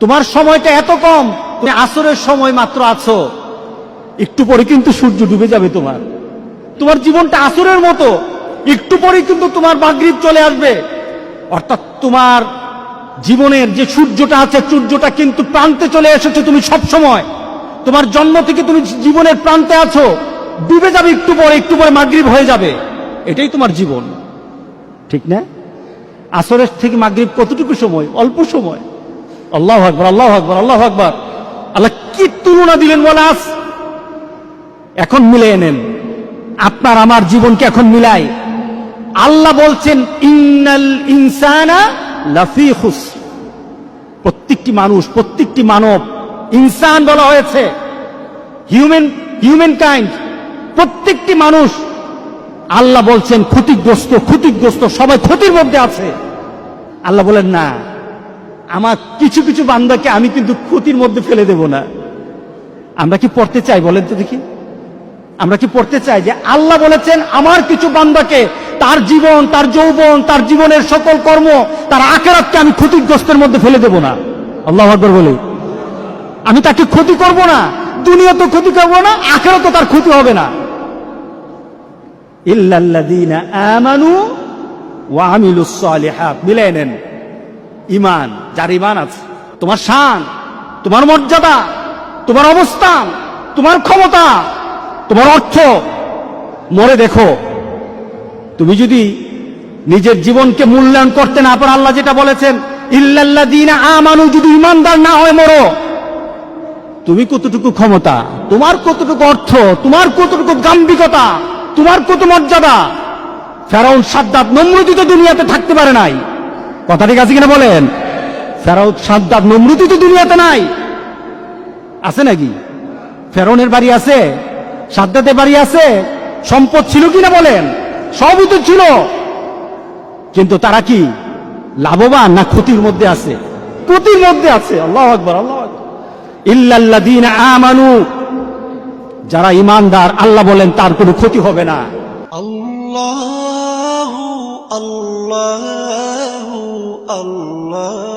তোমার সময়টা এত কম, তুমি আসরের সময় মাত্র আছো, একটু পরে কিন্তু সূর্য ডুবে যাবে। তোমার জীবনটা আসরের মতো, একটু পরে কিন্তু তোমার মাগরিব চলে আসবে। অর্থাৎ তোমার জীবনের যে সূর্যটা আছে, সূর্যটা কিন্তু প্রান্তে চলে এসেছে। তুমি সব সময় তোমার জন্ম থেকে তুমি জীবনের প্রান্তে আছো, ডুবে যাবে একটু পরে মাগরিব হয়ে যাবে। এটাই তোমার জীবন, ঠিক না? আসরের থেকে মাগরিব কতটুকু সময়? অল্প সময়। আল্লাহু আকবার, আল্লাহু আকবার, আল্লাহু আকবার। আল্লাহ কি তুলনা দিলেন ওয়ালাস। এখন মিলিয়ে নেন, আপনার আমার জীবনকে এখন মিলাই। আল্লাহ বলছেন ইন্নাল ইনসানা লাফি খুসর। প্রত্যেকটি মানুষ, প্রত্যেকটি মানব, ইনসান বলা হয়েছে, হিউম্যান কাইন্ড, প্রত্যেকটি মানুষ আল্লাহ বলছেন ক্ষতিগ্রস্ত, সবাই ক্ষতির মধ্যে আছে। আল্লাহ বলেন না, আমার কিছু কিছু বান্দাকে আমি কিন্তু ক্ষতির মধ্যে ফেলে দেব না। আমরা কি পড়তে চাই? বলেন তো দেখি, আমরা কি পড়তে চাই যে আল্লাহ বলেছেন আমার কিছু বান্দাকে, তার জীবন, তার যৌবন, তার জীবনের সকল কর্ম, তার আখিরাতকে আমি ক্ষতিগ্রস্তের মধ্যে ফেলে দেব না। আল্লাহু আকবার বলি। আমি তাকে ক্ষতি করব না, দুনিয়া তো ক্ষতি করব না, আখিরাতে তার ক্ষতি হবে না। ইল্লাল্লাযীনা আমানু ওয়া আমিলুস সালিহাত। মিলাই নেন, ঈমান, যার ঈমান আছে, তোমার শান, তোমার মর্যাদা, তোমার অবস্থান, তোমার ক্ষমতা, তোমার অর্থ, মরে দেখো। তুমি যদি নিজের জীবনকে মূল্যায়ন করতে না পারো, আল্লাহ যেটা বলেছেন ইল্লাল্লাযীনা আমানু, যদি ঈমানদার না হয় মরো, তুমি কতটুকু ক্ষমতা, তোমার কতটুকু অর্থ, তোমার কতটুকু গাম্ভীর্যতা, তোমার কত মর্যাদা। ফেরাউন, সাদ্দাত, নমরুদ তো দুনিয়াতে থাকতে পারে নাই। কথা ঠিক আছে কিনা বলেন? ফেরাউন, সাদ্দাত, নমরুদ তো দুনিয়াতে নাই, আছে নাকি? ফেরাউনের বাড়ি আছে, সাদ্দাতের বাড়ি আছে, সম্পদ ছিল কিনা বলেন? সবই তো ছিল, কিন্তু তারা কি লাভবান না ক্ষতির মধ্যে আছে? ক্ষতির মধ্যে আছে। আল্লাহু আকবার, আল্লাহু আকবার। ইল্লাল্লাযীনা আমানু, যারা ঈমানদার, আল্লাহ বলেন তার কোনো ক্ষতি হবে না। আল্লাহু আল্লাহু আল্লাহ।